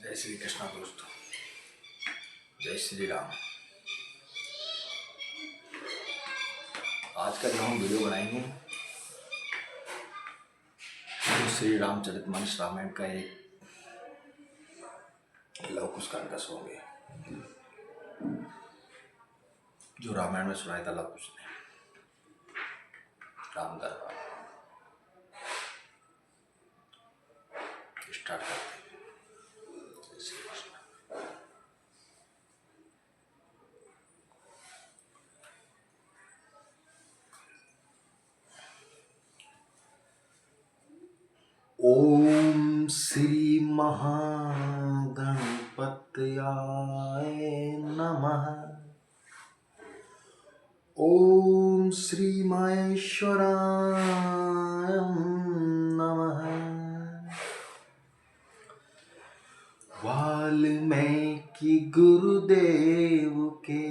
जय श्री कृष्णा दोस्तों, जय श्री राम। आज का जो हम वीडियो बनाएंगे तो श्री रामचरितमानस रामायण का एक लव कुश कांड का सॉन्ग है जो रामायण में सुनाया था लव कुश ने। राम दरबार स्टार्ट करते हैं। जय श्री कृष्ण। ओम श्री महागणपतयाय नमः। ओम श्री महेश्वराय नमः। वाल्मीकि गुरुदेव के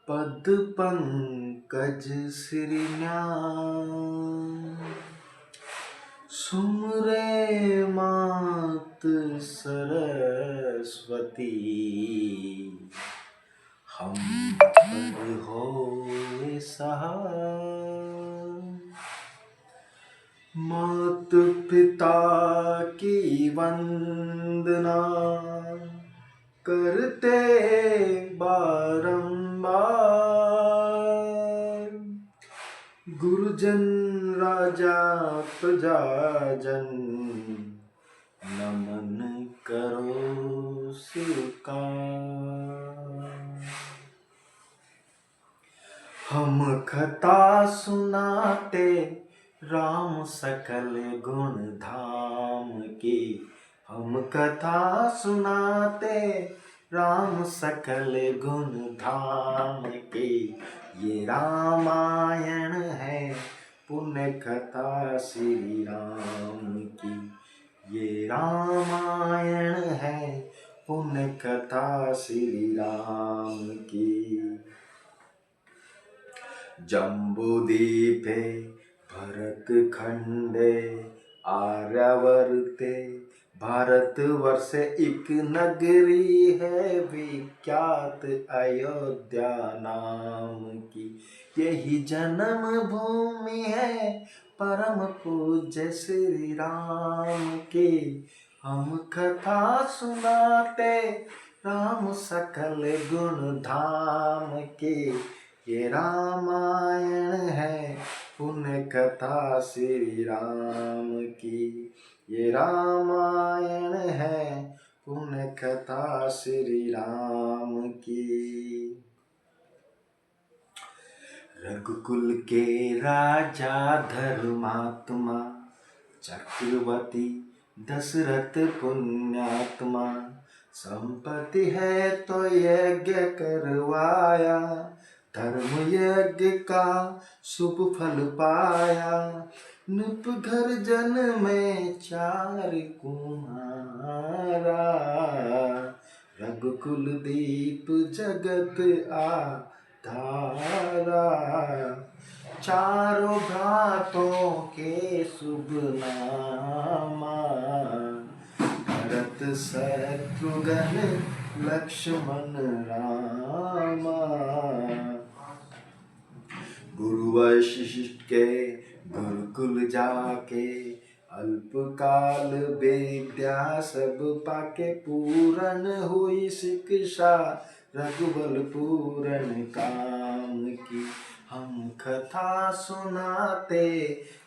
पद पंकज श्रीन्यास, सुमरे मात सरस्वती, हम पर होए सहाय। मात पिता की वंदना करते बारंबार, गुरुजन राजा प्रजाजन नमन करो स्वीकार। हम कथा सुनाते राम सकल गुण धाम की, हम कथा सुनाते राम सकल गुण धाम की। ये रामायण है पुण्य कथा श्री राम की, ये रामायण है पुण्य कथा श्री राम की। जम्बूद्वीपे भरत खंडे आर्यावर्ते, भारतवर्ष एक नगरी है विख्यात अयोध्या नाम की। यही जन्म भूमि है परम पूज्य श्री राम की। हम कथा सुनाते राम सकल गुण धाम की। ये रामायण है पुण्य कथा श्री राम की, ये रामायण है पुण्य कथा श्री राम की। रघुकुल के राजा धर्मात्मा, चक्रवर्ती दशरथ पुण्यात्मा, संपत्ति है तो यज्ञ करवाया, धर्म यज्ञ का शुभ फल पाया। नृप घर जन में 4 कुमारा, रघुकुल दीप जगत आधारा। चारों भ्रातों के शुभ नामा, भरत शत्रुघ्न लक्ष्मण रामा। गुरु वशिष्ठ के गुरुकुल जाके, अल्पकाल विद्या सब पाके। पूरन हुई शिक्षा रघुबल पूरन काम की। हम कथा सुनाते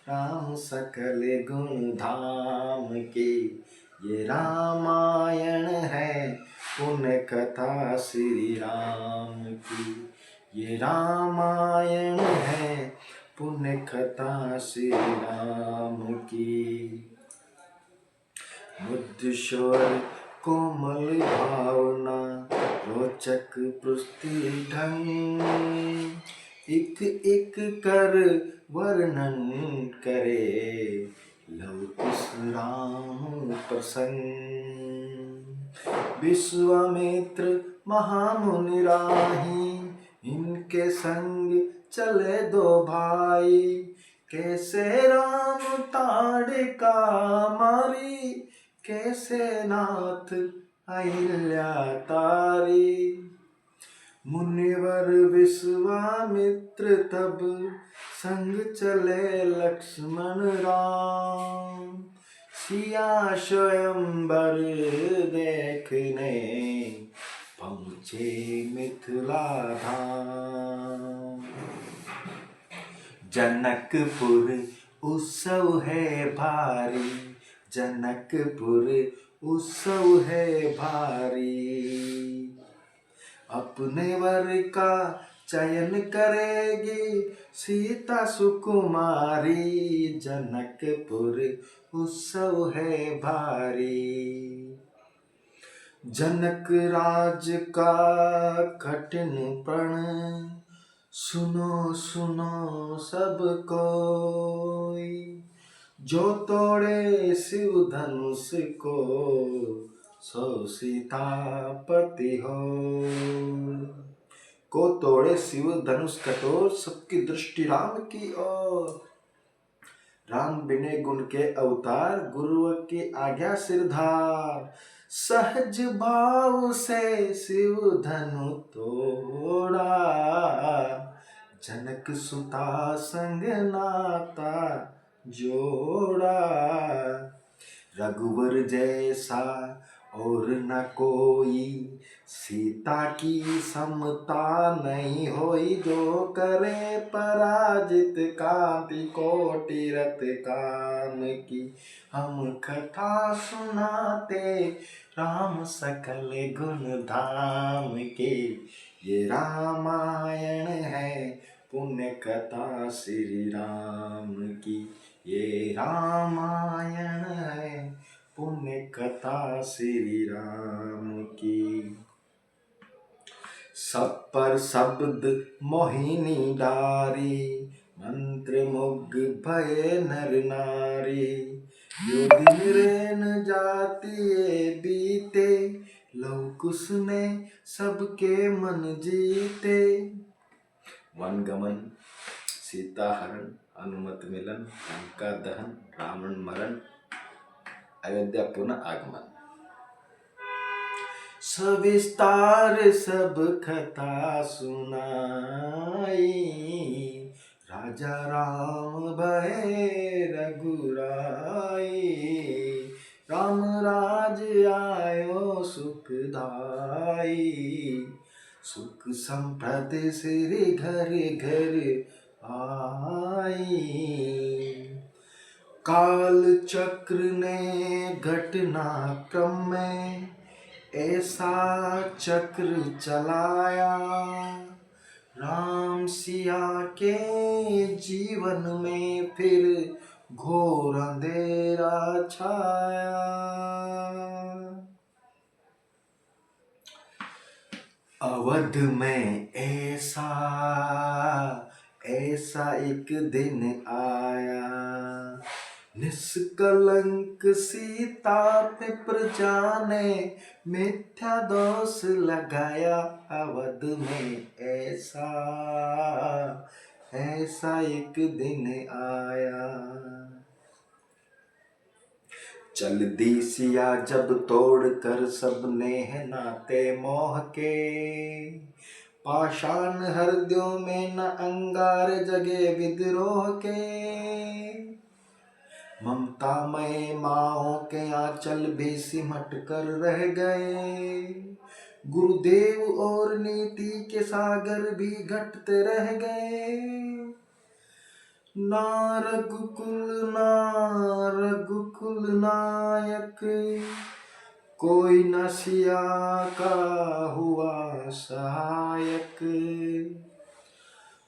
राम सकल गुण धाम की। ये रामायण है पुण्य कथा श्री राम की, ये रामायण है पुण्य कथा श्री राम की। बुद्धिश्वर कोमल भावना, रोचक पुष्टि ढंग, एक एक कर वर्णन करे लव कुश राम प्रसंग। विश्वामित्र महामुनि राही, इनके संग चले 2 भाई। कैसे राम ताड़का मारी, कैसे नाथ अहिल्या तारी। मुनिवर विश्वामित्र तब संग चले लक्ष्मण राम। सिया स्वयंवर देखने पहुँचे मिथिला धाम। जनकपुर उत्सव है भारी, जनकपुर उत्सव है भारी। अपने वर का चयन करेगी सीता सुकुमारी। जनकपुर उत्सव है भारी। जनक राज का कठिन प्रण सुनो सुनो सब कोई। जो तोड़े शिव धनुष को सो सीतापति हो। को तोड़े शिव धनुष कठोर सबकी दृष्टि राम की ओर। राम बिने गुण के अवतार गुरु की आज्ञा सिरधार। सहज भाव से शिव धनु तोड़ा जनक सुता संग नाता जोड़ा। रघुवर जैसा और न कोई सीता की समता नहीं होई। जो करे पराजित कांति कोटि रथ काम की। हम कथा सुनाते राम सकल गुण धाम के। ये रामायण है पुण्य कथा श्री राम की। ये रामायण है पुण्य कथा श्री राम की। सब पर शब्द मोहिनी डारी मंत्र मुग्ध भय नर नारी। यो दिन रेन जातिए बीते लव कुश ने सबके मन जीते। वन गमन सीता हरण अनुमत मिलन लंका दहन रावण मरण अयोध्या पुनः आगमन। सविस्तार सब कथा सुनाई। राजा राम भये रघुराई। राम राज आयो सुखदाई। सुख संपद श्री घर घर आई। काल चक्र ने घटना क्रम में ऐसा चक्र चलाया। राम सिया के जीवन में फिर घोर अंधेरा छाया। अवध में ऐसा एक दिन आया। निष्कलंक सीता पे प्रजा ने मिथ्या दोष लगाया। अवध में ऐसा एक दिन आया। चल दी सिया जब तोड़ कर सबने है नाते मोह के। पाषाण हृदयों में न अंगार जगे विद्रोह के। ममता में माओ के आंचल भी सिमट कर रह गए। गुरुदेव और नीति के सागर भी घटते रह गए। ना रघुकुल नायक कोई न सिया का हुआ सहायक।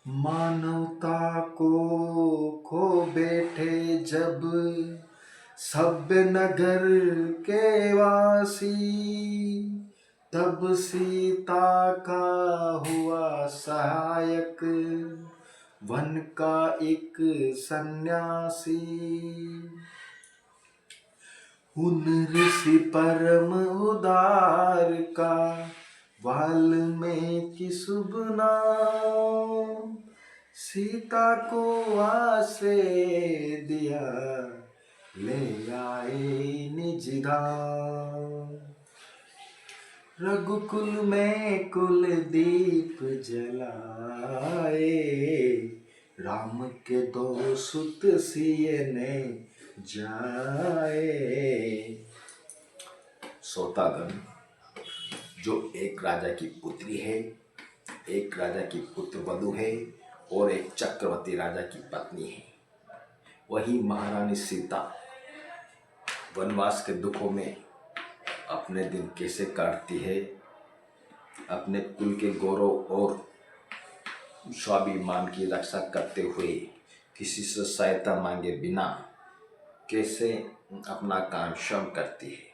मानवता को खो बैठे जब सभ्य नगर के वासी। तब सीता का हुआ सहायक वन का एक सन्यासी। उन ऋषि परम उदार का वाल्मीकि शुभ नाम। सीता को आश्रय दिया ले आए निज गाँव। रघुकुल में कुलदीप जलाए, राम के दो सुत सिए ने जाए। सौदागर जो एक राजा की पुत्री है, एक राजा की पुत्र वधू है और एक चक्रवर्ती राजा की पत्नी है, वही महारानी सीता वनवास के दुखों में अपने दिन कैसे काटती है, अपने कुल के गौरव और स्वाभिमान की रक्षा करते हुए किसी से सहायता मांगे बिना कैसे अपना काम स्वयं करती है।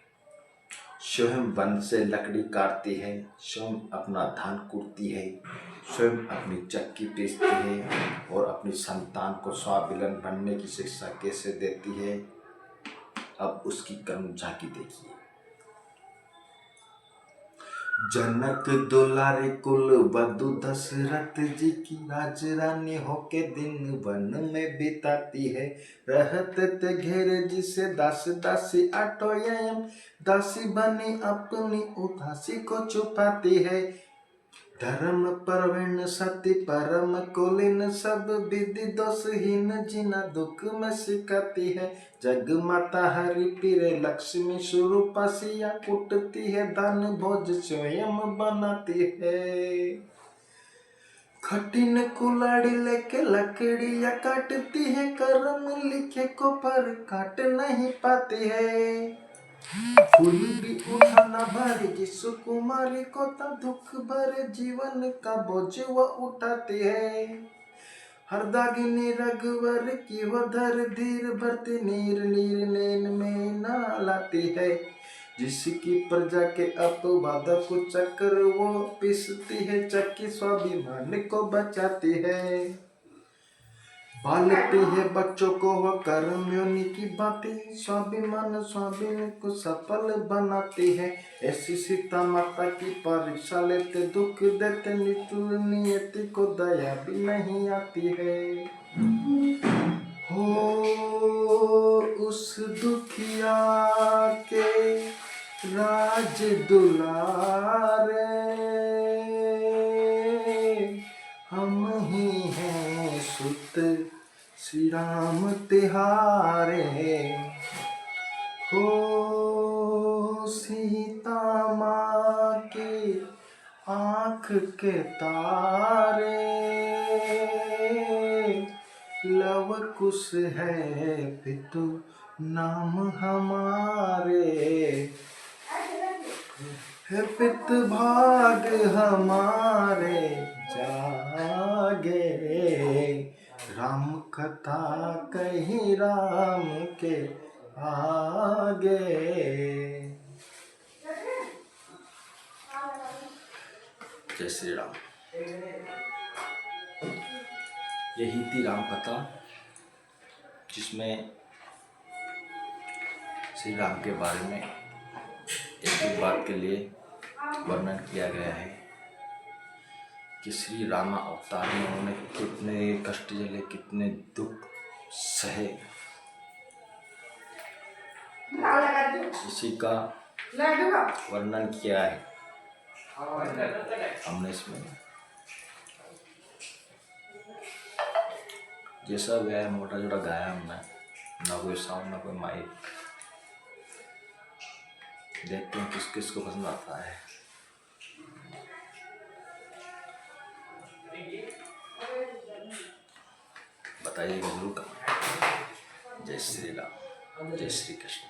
स्वयं वन से लकड़ी काटती है, स्वयं अपना धान कूटती है, स्वयं अपनी चक्की पीसती है और अपनी संतान को स्वावलंबन बनने की शिक्षा कैसे देती है। अब उसकी कर्म झांकी देखिए। जनक दुलारे कुल वधु दशरथ जी की, राज रानी होके दिन वन में बिताती है। रहत ते घेरे जिसे दास दासी आटो यम, दासी बनी अपनी उदासी को छुपाती है। धर्म परवीण सती परम कुलीन, सब विधि दोषहीन जिना दुख में सिखाती है। जग माता हरि पीरे लक्ष्मी स्वरूपा, सिया कुटती है दान भोज स्वयं बनाती है। कठिन कुल्हाड़ी लेके लकड़ियाँ काटती है, कर्म लिखे को पर काट नहीं पाती है। फूल भी उठाना भारी जिस कुमारी को, ता दुख भरे जीवन का बोझ वह उठाती है। हरदागिनी रघुवर की वह धर धीर भरती, नीर नीर नैन में ना लाती है। जिसकी प्रजा के अपवाद को चक्र वो पिसती है, चक्की स्वाभिमान को बचाती है। पालती है बच्चों को वह कर्म योनि की बातें, स्वाभिमान स्वाभिमान को सफल बनाती है। ऐसी सीता माता की परीक्षा लेते, दुख देते नितुल नियति को दया भी नहीं आती है। हो उस दुखिया के राज दुलारे, हम ही हैं सुत श्री राम तिहारे। हो सीता माँ की आँख के तारे, लव कुश है पितु नाम हमारे। है पित भाग हमारे जागे, राम कथा कहीं राम के आगे। जय श्री राम। यही थी राम कथा, जिसमें श्री राम के बारे में एक बात के लिए वर्णन किया गया है कि श्री राम अवतार में उन्होंने कितने कष्ट झेले, कितने दुख सहे। इसी का वर्णन किया है हमने इसमें। जैसा गाया मोटा जोड़ा गाया हमने, ना कोई साउंड ना कोई माइक। देखते हैं किस किस को पसंद आता है। बताइएगा जरूर। जय श्री राम, जय श्री कृष्ण।